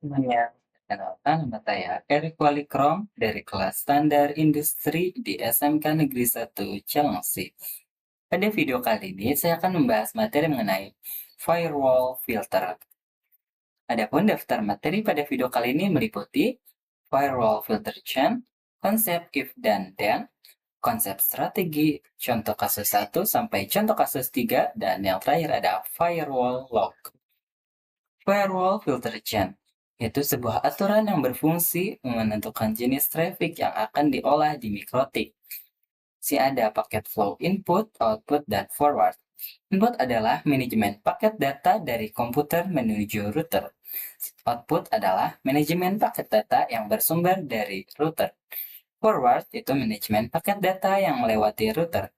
semuanya, perkenalkan nama saya Erik Walikrom dari kelas Standar Industri di SMK Negeri 1 Cilengsi. Pada video kali ini, saya akan membahas materi mengenai firewall filter. Adapun daftar materi pada video kali ini meliputi firewall filter chain, konsep if dan then, konsep strategi, contoh kasus 1 sampai contoh kasus 3, dan yang terakhir ada firewall log. Firewall filter chain yaitu sebuah aturan yang berfungsi menentukan jenis traffic yang akan diolah di mikrotik. Ada paket flow input, output, dan forward. Input adalah manajemen paket data dari komputer menuju router. Output adalah manajemen paket data yang bersumber dari router. Forward itu manajemen paket data yang melewati router.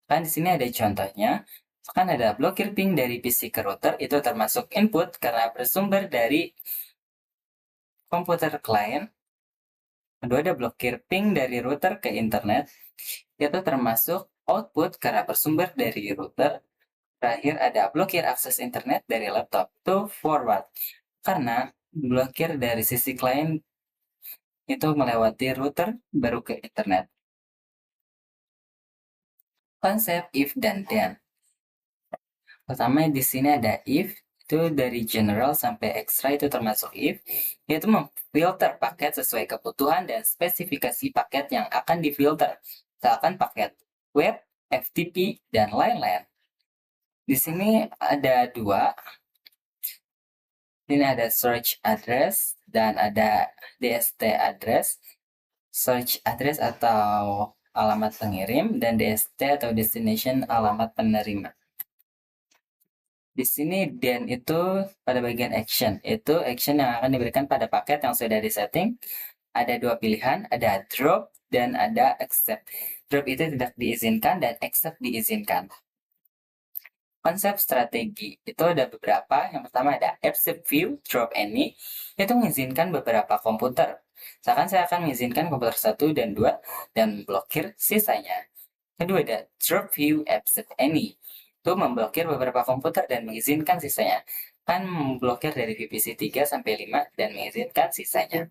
Kan di sini ada contohnya. Kan ada blokir ping dari PC ke router itu termasuk input karena bersumber dari komputer klien. Kedua ada blokir ping dari router ke internet. Itu termasuk output karena bersumber dari router. Terakhir ada blokir akses internet dari laptop. Itu forward. Karena blokir dari sisi klien itu melewati router baru ke internet. Konsep if dan then. Pertama di sini ada if, itu dari general sampai extra itu termasuk if, yaitu memfilter paket sesuai kebutuhan dan spesifikasi paket yang akan difilter, misalkan paket web, FTP, dan lain-lain. Di sini ada dua, ini ada search address dan ada DST address. Search address atau alamat pengirim dan DST atau destination alamat penerima. Di sini then itu pada bagian action, itu action yang akan diberikan pada paket yang sudah disetting. Ada dua pilihan, ada drop dan ada accept. Drop itu tidak diizinkan dan accept diizinkan. Konsep strategi itu ada beberapa. Yang pertama ada accept view, drop any, itu mengizinkan beberapa komputer. Misalkan saya akan mengizinkan komputer 1 dan 2 dan blokir sisanya. Kedua ada drop view, accept any, itu memblokir beberapa komputer dan mengizinkan sisanya. Kan memblokir dari VPC 3 sampai 5 dan mengizinkan sisanya.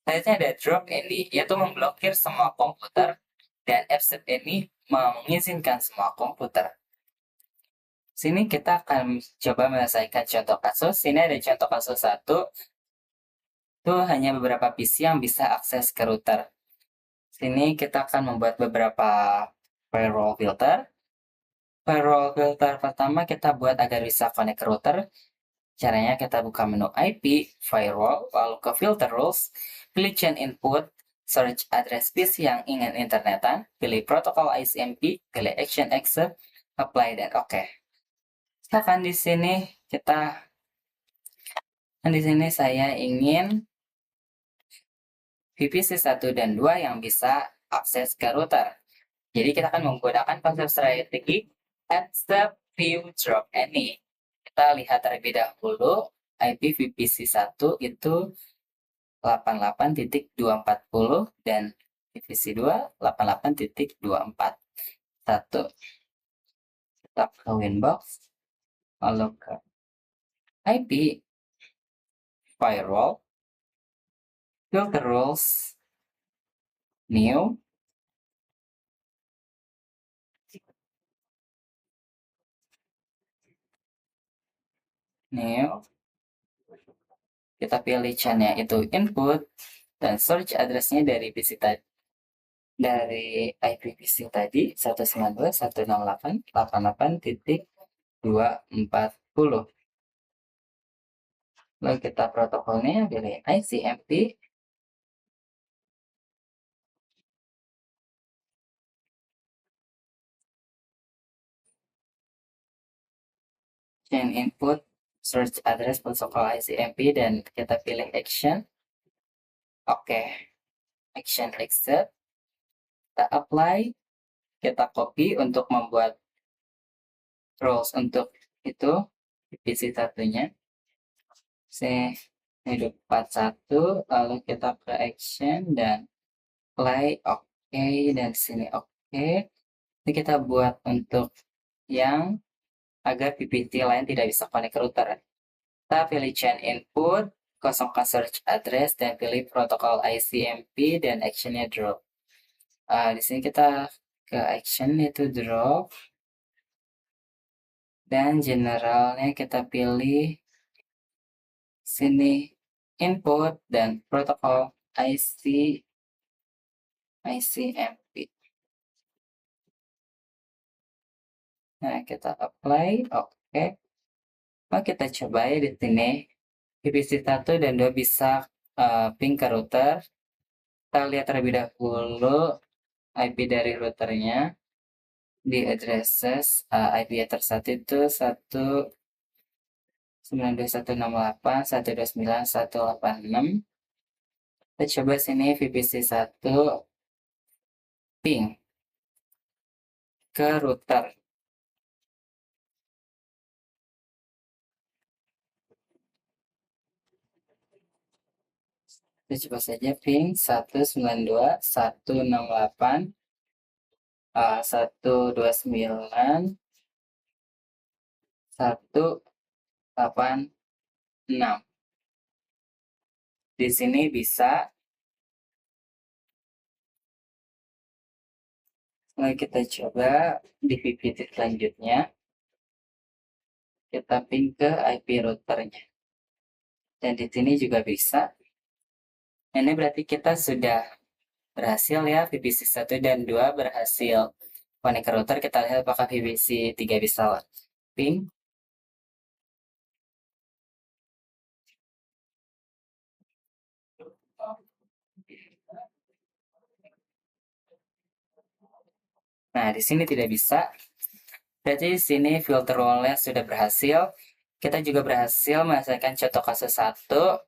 Selanjutnya ada drop any, yaitu memblokir semua komputer, dan accept any mengizinkan semua komputer. Sini kita akan coba menyelesaikan contoh kasus. Sini ada contoh kasus 1. Itu hanya beberapa PC yang bisa akses ke router. Sini kita akan membuat beberapa firewall filter. Firewall filter pertama kita buat agar bisa connect ke router. Caranya kita buka menu IP, firewall, lalu ke filter rules, pilih chain input, search address PC yang ingin internetan, pilih protokol ICMP, pilih action accept, apply, dan OK. Misalkan di sini saya ingin VPC 1 dan 2 yang bisa akses ke router. Jadi kita akan menggunakan konsep strategi accept view drop any. Kita lihat terlebih dahulu IP VPC 1 itu 88.240 dan VPC 2 88.241. Kita ke Winbox, lalu ke IP, firewall, filter rules, new, kita pilih chainnya itu input, dan search addressnya dari PC tadi, dari IP PC tadi 192.168.88.240. Lalu kita protokolnya pilih ICMP, chain input, search address protokol ICMP, dan kita pilih action. Oke, action accept, kita apply, kita copy untuk membuat rules untuk itu PC satunya. Hidup 41, lalu kita ke action dan play, oke, dan sini oke. Ini kita buat untuk yang agar PPT lain tidak bisa connect ke router. Kita pilih chain input, kosongkan search address dan pilih protokol ICMP dan actionnya drop. Di sini kita ke action itu drop dan generalnya kita pilih sini input dan protokol ICMP. Nah, kita apply, oke. Nah, kita coba ya di sini. VPC 1 dan 2 bisa ping ke router. Kita lihat terlebih dahulu IP dari routernya. Di addresses IP tersatu itu 192.168.129.186. Kita coba sini VPC 1 ping ke router. Kita coba saja ping 192.168.186. Di sini bisa. Lalu kita coba di VPC selanjutnya. Kita ping ke IP routernya. Dan di sini juga bisa. Ini berarti kita sudah berhasil ya, VPC 1 dan 2 berhasil connect ke router. Kita lihat apakah VPC 3 bisa ping. Nah, di sini tidak bisa. Berarti di sini filter wall-nya sudah berhasil. Kita juga berhasil menyelesaikan contoh kasus 1.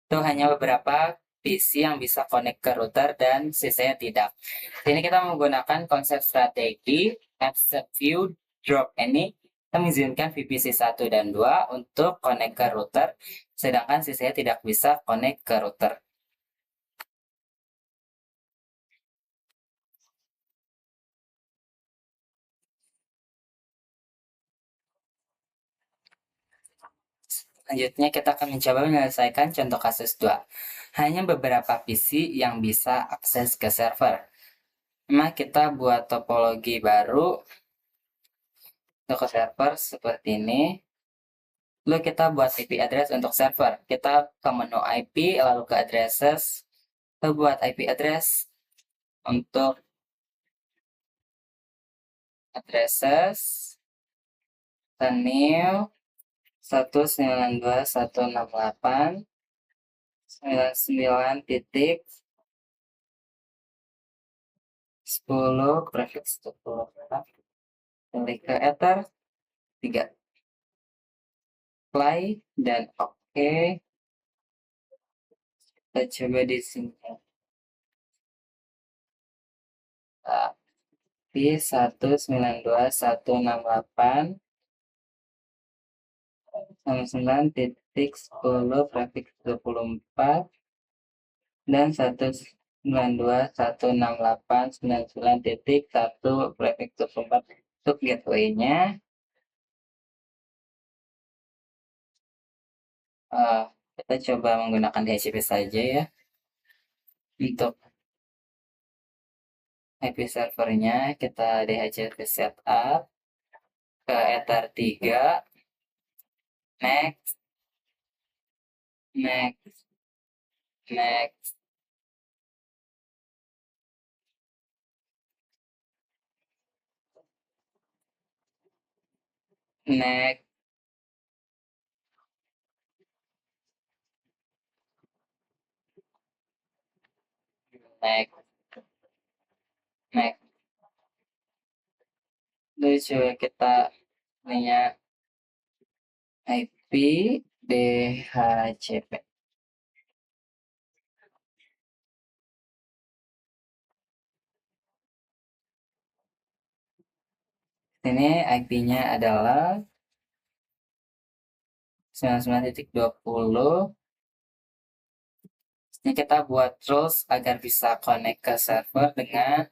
Itu hanya beberapa PC yang bisa connect ke router dan sisanya tidak. Ini kita menggunakan konsep strategi accept view drop ini. Kita mengizinkan VPC 1 dan 2 untuk connect ke router, sedangkan sisanya tidak bisa connect ke router. Selanjutnya kita akan mencoba menyelesaikan contoh kasus 2. Hanya beberapa PC yang bisa akses ke server. Nah, kita buat topologi baru untuk ke server seperti ini. Lalu kita buat IP address untuk server. Kita ke menu IP, lalu ke addresses. Kita buat IP address untuk addresses. Kita new 192.168.99.10 prefix 24. Pilih ke ether 3. Apply dan oke. Kita coba di sini. Di 192.168.99.10 prefix 24 dan 192.168.99.1 prefix 24 untuk gateway-nya. Kita coba menggunakan DHCP saja ya. Untuk IP servernya kita DHCP setup ke ether 3. Next. Next. Next. Next. Next. Next. Lalu coba kita punya IP DHCP. Ini IP-nya adalah 99.20. Ini kita buat rules agar bisa connect ke server dengan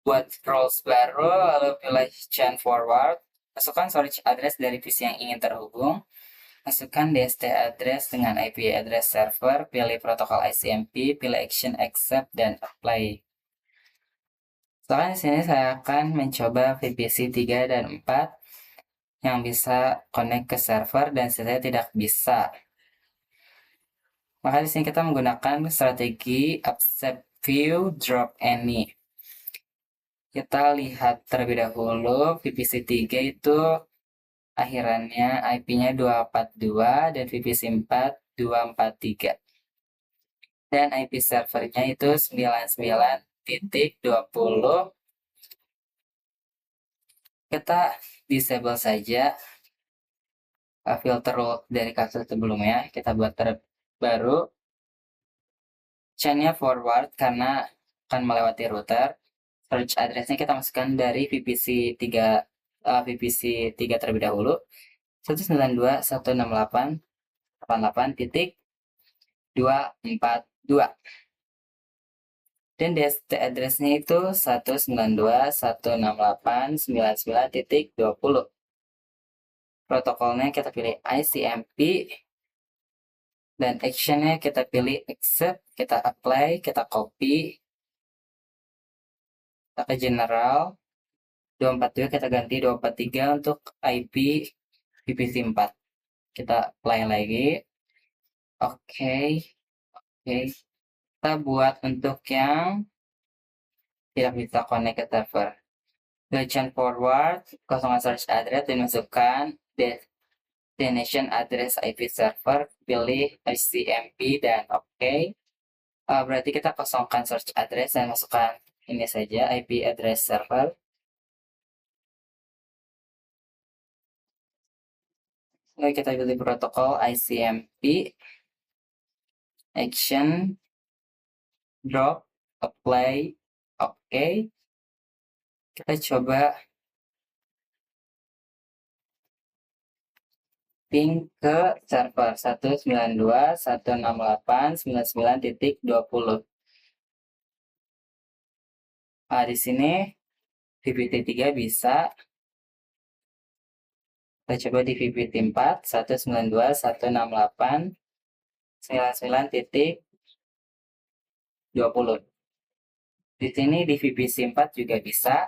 buat rules baru, lalu pilih chain forward, masukkan storage address dari PC yang ingin terhubung, Masukkan DST address dengan IP address server, pilih protokol ICMP, pilih action accept, dan apply. Soalnya di sini saya akan mencoba VPC 3 dan 4 yang bisa connect ke server dan saya tidak bisa. Maka di sini kita menggunakan strategi accept view drop any. Kita lihat terlebih dahulu VPC 3 itu akhirannya IP-nya 242 dan VPC 4 243. Dan IP servernya itu 99.20. Kita disable saja filter dari kasus sebelumnya. Kita buat baru. Chainnya forward karena akan melewati router. Search address-nya kita masukkan dari VPC 3 VPC 3 terlebih dahulu. 192.168.88.242. Dan DST address-nya itu 192.168.99.20. Protokolnya kita pilih ICMP dan action-nya kita pilih accept, kita apply, kita copy, kita ke general 242 kita ganti 243 untuk IP VPC 4. Kita apply lagi. Oke. Kita buat untuk yang tidak bisa connect ke server. Chain forward, kosongan search address, dan masukkan destination address IP server, pilih ICMP dan oke. Berarti kita kosongkan search address dan masukkan ini saja IP address server. Lalu kita pilih protokol ICMP, action, drop, apply, oke. Kita coba ping ke server 192.168.99.20. Di sini VPT 3 bisa. Kita coba di VPT 4 192.168.99.20. Di sini di VPC 4 juga bisa.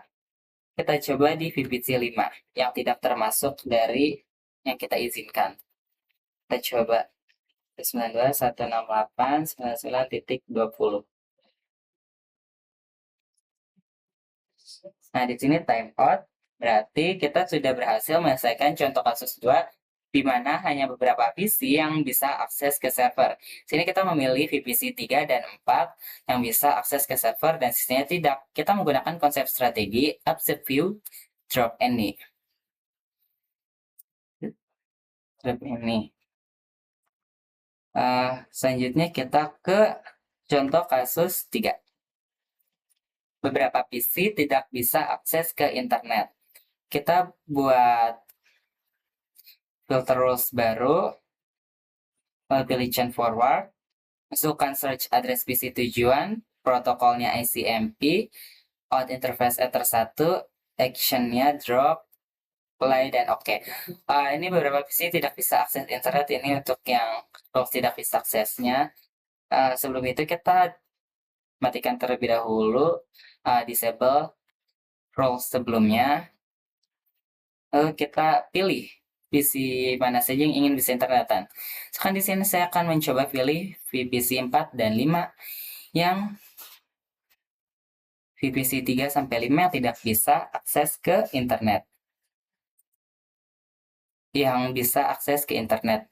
Kita coba di VPC 5 yang tidak termasuk dari yang kita izinkan. Kita coba 192.168.99.20. Nah, di sini timeout berarti kita sudah berhasil menyelesaikan contoh kasus 2 di mana hanya beberapa PC yang bisa akses ke server. Sini kita memilih VPC 3 dan 4 yang bisa akses ke server dan sisanya tidak. Kita menggunakan konsep strategi accept view drop any. Drop any. Selanjutnya kita ke contoh kasus 3. Beberapa PC tidak bisa akses ke internet. Kita buat filter rules baru, pilih chain forward, masukkan search address PC tujuan, protokolnya ICMP, out interface ether 1, actionnya drop, play, dan oke. Ini beberapa PC tidak bisa akses internet, ini untuk yang rules tidak bisa aksesnya. Sebelum itu kita matikan terlebih dahulu, disable rules sebelumnya. Lalu kita pilih PC mana saja yang ingin bisa internetan. Sekarang di sini saya akan mencoba pilih VPC 4 dan 5 yang VPC 3 sampai 5 yang tidak bisa akses ke internet. Yang bisa akses ke internet.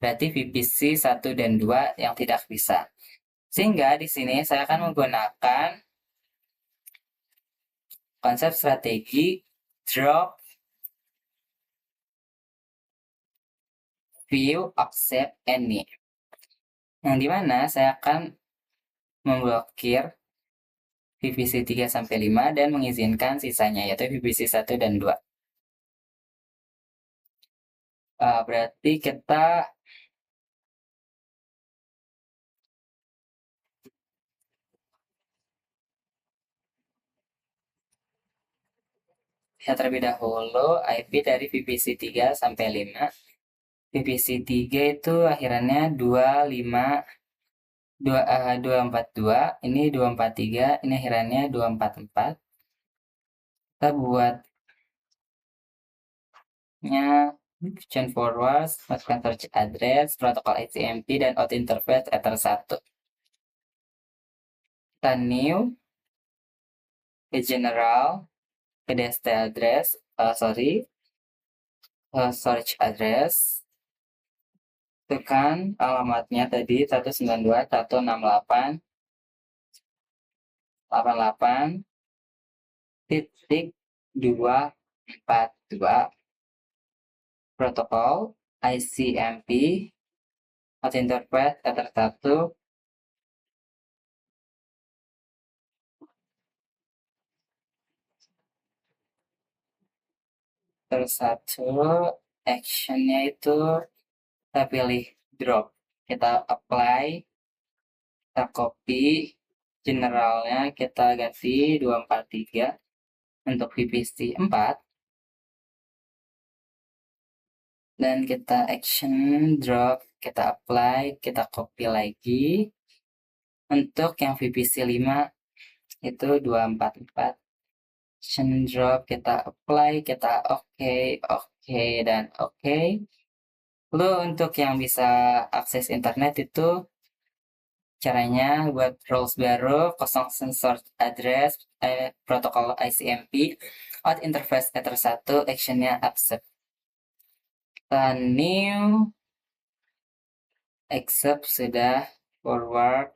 Berarti VPC 1 dan 2 yang tidak bisa. Sehingga di sini saya akan menggunakan konsep strategi drop view accept any. Yang dimana saya akan memblokir VPC 3 sampai 5 dan mengizinkan sisanya yaitu VPC 1 dan 2. Berarti kita lihat terlebih dahulu IP dari VPC 3 sampai 5. VPC 3 itu akhirannya 242, ini 243, ini akhirannya 244. Kita buatnya chain forward, masukkan search address, protokol ICMP, dan out interface ether 1. Kita new, ke general, ke DST address, search address, tekan alamatnya tadi 192.168.242 protokol ICMP out interface ether 1 terus satu actionnya itu kita pilih drop, kita apply, kita copy, generalnya kita ganti 243 untuk VPC 4, dan kita action drop, kita apply, kita copy lagi. Untuk yang VPC 5 itu 244 action drop, kita apply, kita oke, dan oke. Lalu untuk yang bisa akses internet itu caranya buat roles baru, kosong sensor address, protokol ICMP, out interface ether 1, actionnya accept. Kita new, accept sudah, forward,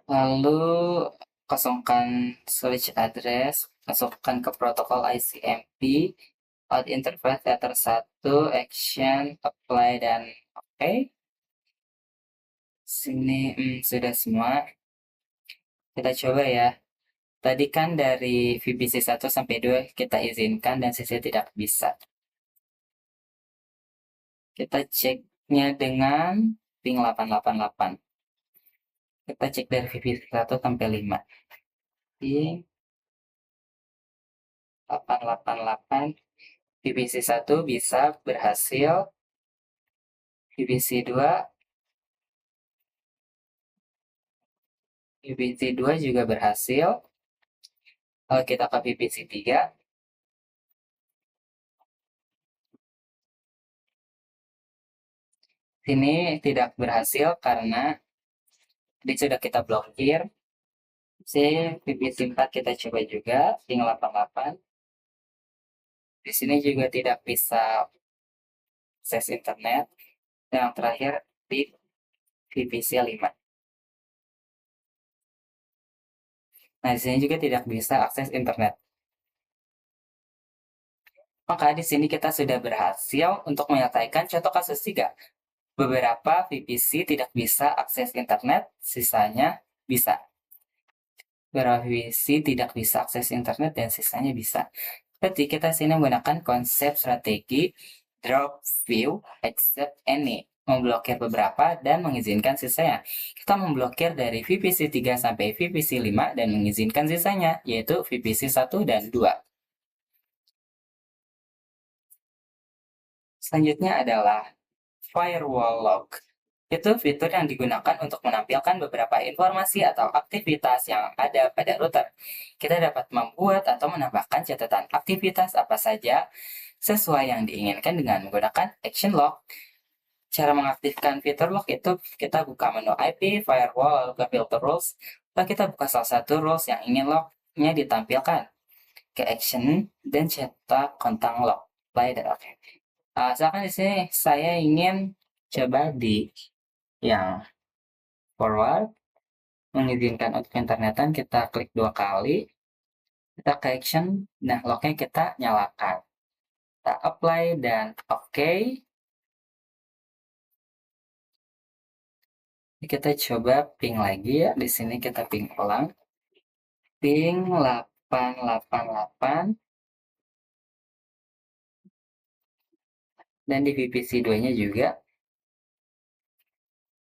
lalu kosongkan switch address, masukkan ke protokol ICMP, out interface ether 1, action, apply, dan oke. Sini sudah semua. Kita coba ya. Tadi kan dari VPC 1 sampai 2 kita izinkan dan sisi tidak bisa. Kita ceknya dengan ping 888. Kita cek dari VPC 1 sampai 5. Ping 888. VPC 1 bisa berhasil. VPC 2 juga berhasil. Kalau kita ke VPC 3, sini tidak berhasil karena ini sudah kita blokir. VPC 4 kita coba juga, ping 88. Di sini juga tidak bisa akses internet. Dan yang terakhir di VPC 5. Nah, di sini juga tidak bisa akses internet. Maka di sini kita sudah berhasil untuk menyelesaikan contoh kasus 3. Beberapa VPC tidak bisa akses internet, sisanya bisa. Beberapa VPC tidak bisa akses internet dan sisanya bisa. Berarti kita sini menggunakan konsep strategi drop view except any, memblokir beberapa dan mengizinkan sisanya. Kita memblokir dari VPC 3 sampai VPC 5 dan mengizinkan sisanya, yaitu VPC 1 dan 2. Selanjutnya adalah firewall log. Itu fitur yang digunakan untuk menampilkan beberapa informasi atau aktivitas yang ada pada router. Kita dapat membuat atau menambahkan catatan aktivitas apa saja sesuai yang diinginkan dengan menggunakan action log. Cara mengaktifkan fitur log itu kita buka menu IP, firewall, lalu ke filter rules. Lalu kita buka salah satu rules yang ingin lognya ditampilkan. Ke action dan cetak kontak log. Apply dan oke. Misalkan di sini saya ingin coba di yang forward, mengizinkan untuk internetan, kita klik 2 kali, kita ke action, nah lognya kita nyalakan. Kita apply dan oke. Kita coba ping lagi ya, di sini kita ping ulang. Ping 888, dan di VPC 2-nya juga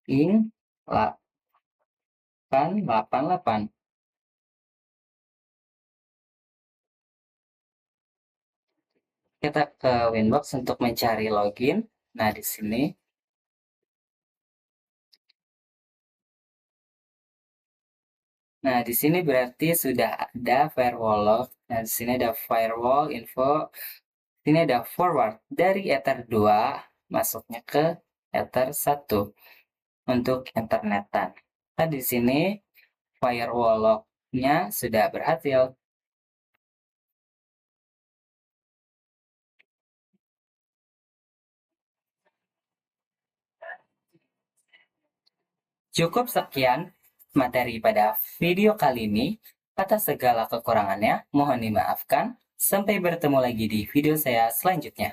ping 888. Kita ke Winbox untuk mencari login. Nah, di sini. Nah, di sini berarti sudah ada firewall log. Nah, di sini ada firewall info. Ini ada forward dari Ether 2 masuknya ke Ether 1 untuk internetan. Nah, di sini firewall log-nya sudah berhasil. Cukup sekian materi pada video kali ini. Atas segala kekurangannya, mohon dimaafkan. Sampai bertemu lagi di video saya selanjutnya.